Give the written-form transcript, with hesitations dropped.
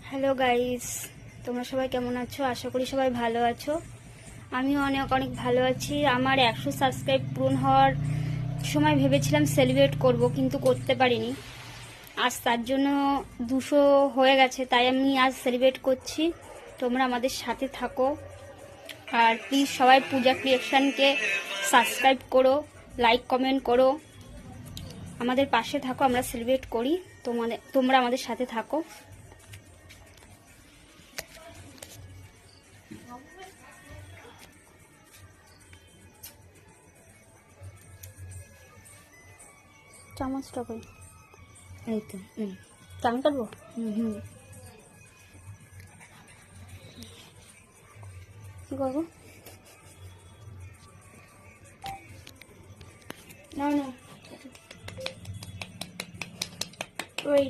Hello guys, তোমরা সবাই কেমন আছো? আশা করি সবাই ভালো আছো। আমিও অনেক অনেক ভালো আছি। আমার 100 সাবস্ক্রাইব পূরণ হওয়ার সময় ভেবেছিলাম সেলিব্রেট করব, কিন্তু করতে পারিনি। আজ তার জন্য 200 হয়ে গেছে, তাই আমি আজ সেলিব্রেট করছি। তোমরা আমাদের সাথে থাকো, আর প্লিজ সবাই পূজা ক্রিয়েশনকে সাবস্ক্রাইব করো, লাইক কমেন্ট করো, আমাদের পাশে থাকো, আমরা সেলিব্রেট করি। তোমরা আমাদের সাথে থাকো। চামচটা কই? এই তো চামচ কাটবো। কি করবো? না না ওই